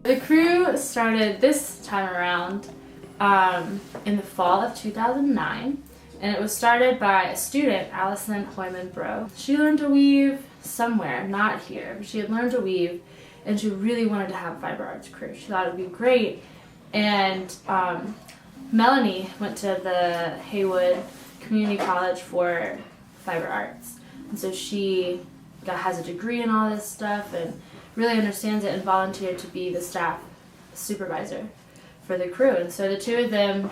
The crew started this time around in the fall of 2009, and it was started by a student, Allison Hoyman-Bro. She learned to weave somewhere, not here, but she had learned to weave, and she really wanted to have a fiber arts crew. She thought it would be great, and Melanie went to the Haywood Community College for fiber arts, and so she has a degree in all this stuff and really understands it, and volunteered to be the staff supervisor for the crew. And so the two of them,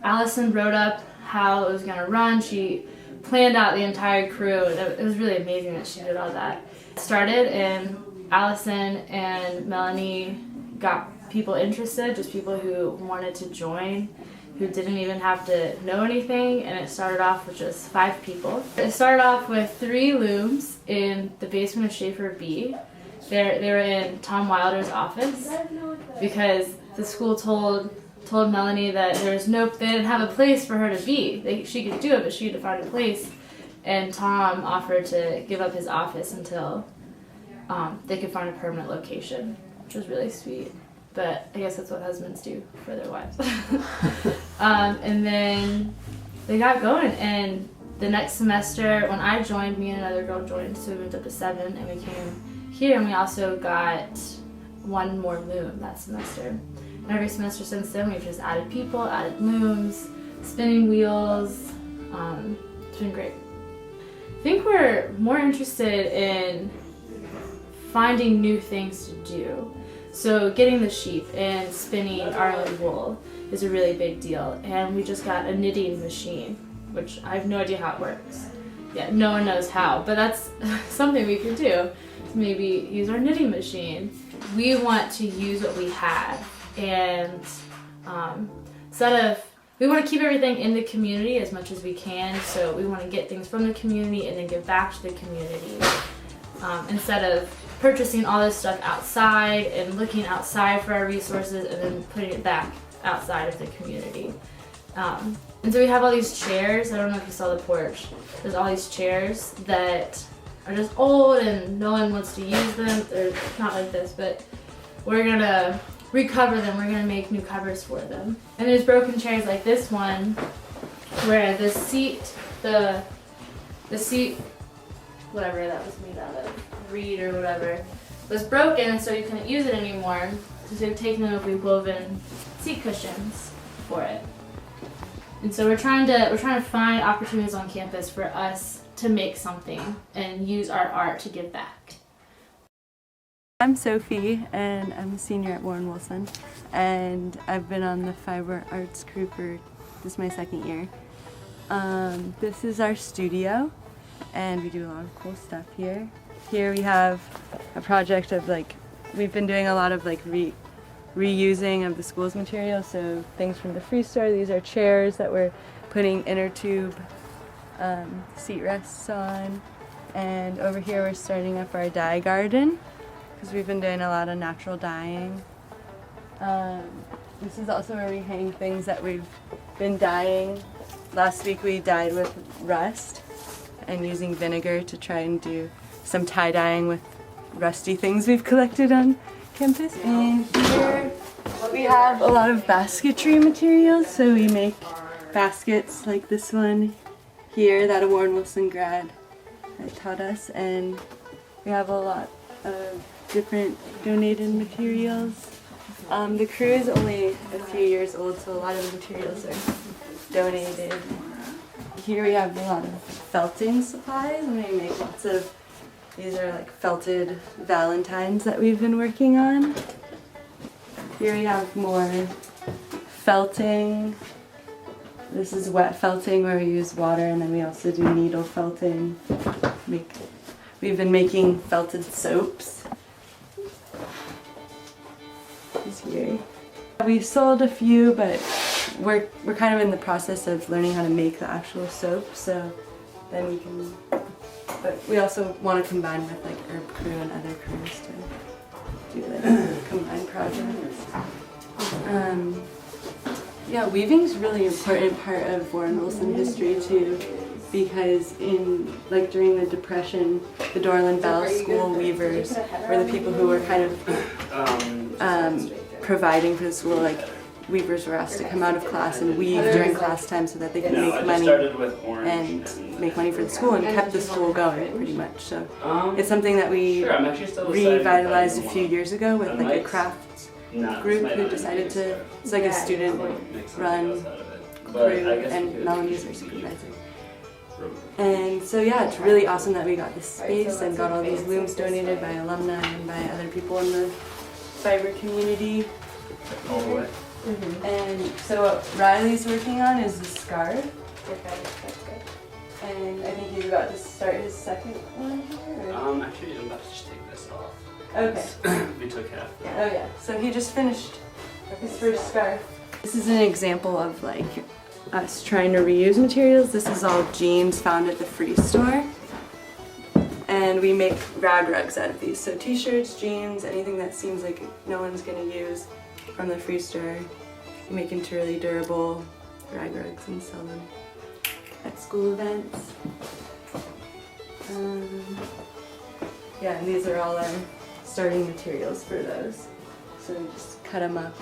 Allison wrote up how it was going to run. She planned out the entire crew, and it was really amazing that she did all that. It started, and Allison and Melanie got people interested, just people who wanted to join, who didn't even have to know anything, and it started off with just 5 people. It started off with 3 looms in the basement of Schaefer B. They were in Tom Wilder's office because the school told Melanie that they didn't have a place for her to be. She could do it, but she had to find a place. And Tom offered to give up his office until they could find a permanent location, which was really sweet. But I guess that's what husbands do for their wives. And then they got going, and the next semester when I joined, me and another girl joined, so we moved up to 7, and we came here, and we also got 1 more loom that semester. And every semester since then, we've just added people, added looms, spinning wheels. It's been great. I think we're more interested in finding new things to do. So getting the sheep and spinning our own wool is a really big deal. And we just got a knitting machine, which I have no idea how it works. Yeah, no one knows how, but that's something we could do. Maybe use our knitting machine. We want to use what we have, and we want to keep everything in the community as much as we can, so we want to get things from the community and then give back to the community. Instead of purchasing all this stuff outside and looking outside for our resources and then putting it back outside of the community. And so we have all these chairs. I don't know if you saw the porch. There's all these chairs that are just old and no one wants to use them. They're not like this, but we're gonna recover them. We're gonna make new covers for them. And there's broken chairs like this one, where the seat, whatever that was made out of, reed or whatever, was broken, so you couldn't use it anymore. So we've taken them and we've woven seat cushions for it. And so we're trying to find opportunities on campus for us to make something and use our art to give back. I'm Sophie, and I'm a senior at Warren Wilson, and I've been on the fiber arts crew for this is my 2nd year. This is our studio, and we do a lot of cool stuff here. Here we have a project of we've been doing a lot of reusing of the school's material, so things from the free store. These are chairs that we're putting inner tube seat rests on, and over here we're starting up our dye garden because we've been doing a lot of natural dyeing. This is also where we hang things that we've been dyeing. Last week we dyed with rust and using vinegar to try and do some tie-dyeing with rusty things we've collected on campus. And here we have a lot of basketry materials, so we make baskets like this one here that a Warren Wilson grad taught us, and we have a lot of different donated materials. The crew is only a few years old, so a lot of the materials are donated. Here we have a lot of felting supplies, and we make lots of, these are felted valentines that we've been working on. Here we have more felting. This is wet felting, where we use water, and then we also do needle felting. We've been making felted soaps. Here. We've sold a few, but we're kind of in the process of learning how to make the actual soap, so then we can, but we also want to combine with herb crew and other crews to do combined projects. Yeah, weaving is a really important part of Warren Wilson history too, because during the Depression, the Dorland Bell School weavers were the people who were kind of providing for the school. Like, weavers were asked to come out of class and weave during class time so that they could make money and make money for the school, and kept the school going pretty much. So it's something that we revitalized a few years ago with like a craft group who decided to, it's like a student run crew, and Melanie's our supervisor. And so yeah, it's really awesome that we got this space and got all these looms donated by alumni and by other people in the fiber community. And so what Riley's working on is the scarf. Okay, that's good. And I think he's about to start his second one here? Or? Actually, I'm about to just take this off. Okay. We took half. Oh yeah, so he just finished his first scarf. This is an example of like us trying to reuse materials. This is all jeans found at the Free Store. And we make rag rugs out of these. So t-shirts, jeans, anything that seems like no one's gonna use from the Free Store, we make into really durable rag rugs and sell them at school events. Yeah, and these are all our starting materials for those. So we just cut them up.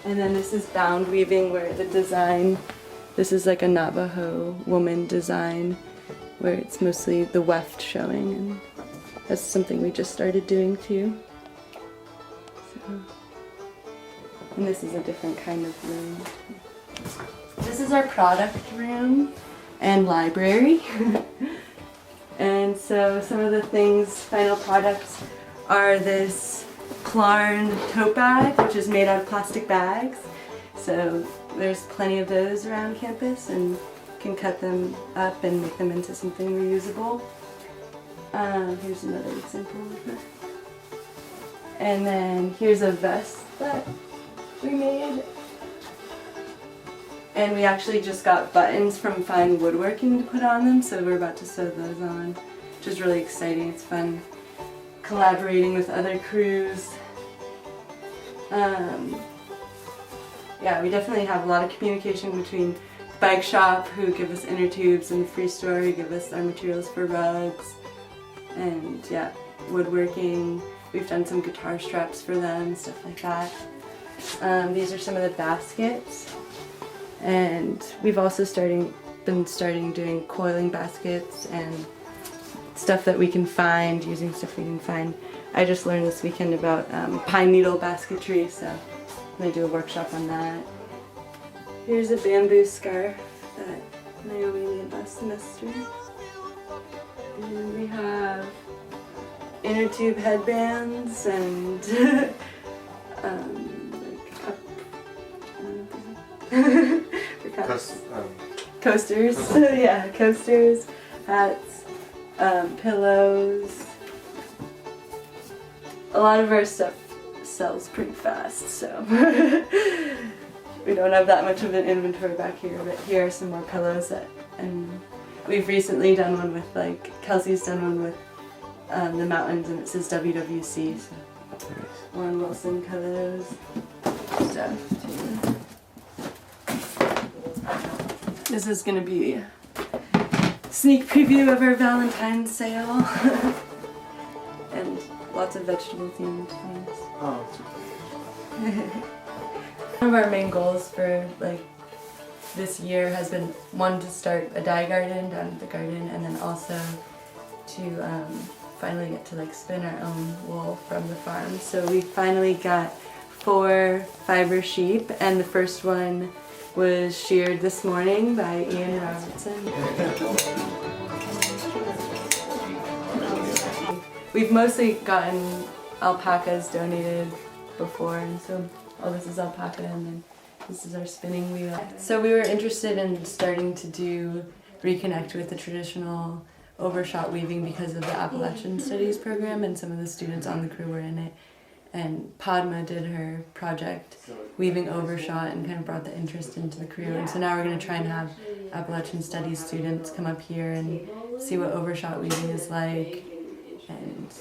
And then this is bound weaving, where the design, this is like a Navajo woman design, where it's mostly the weft showing, and that's something we just started doing too. And this is a different kind of room. This is our product room and library. And so some of the final products are this Klarn tote bag, which is made out of plastic bags. So there's plenty of those around campus, and you can cut them up and make them into something reusable. Here's another example of that. And then here's a vest that we made. And we actually just got buttons from fine woodworking to put on them, so we're about to sew those on, which is really exciting. It's fun collaborating with other crews. Yeah, we definitely have a lot of communication between the bike shop, who give us inner tubes, and the Free Store, who give us our materials for rugs. And yeah, woodworking. We've done some guitar straps for them, stuff like that. These are some of the baskets. And we've also been starting doing coiling baskets and stuff that we can find, using stuff we can find. I just learned this weekend about pine needle basketry, so I'm going to do a workshop on that. Here's a bamboo scarf that Naomi made last semester. And we have inner tube headbands and coasters. Yeah, coasters, hats, pillows. A lot of our stuff sells pretty fast, so we don't have that much of an inventory back here, but here are some more pillows and we've recently done one with, like, Kelsey's done one with the mountains, and it says WWC, so Warren Wilson pillows, stuff too. This is going to be a sneak preview of our Valentine's sale. And lots of vegetable themed things. Oh. One of our main goals for this year has been, one, to start a dye garden down at the garden, and then also to finally get to spin our own wool from the farm. So we finally got 4 fiber sheep, and the first one was sheared this morning by Ian Robertson. We've mostly gotten alpacas donated before, and so all this is alpaca, and then this is our spinning wheel. So we were interested in starting to reconnect with the traditional overshot weaving because of the Appalachian Studies program, and some of the students on the crew were in it. And Padma did her project weaving overshot and kind of brought the interest into the crew. And so now we're going to try and have Appalachian Studies students come up here and see what overshot weaving is like, and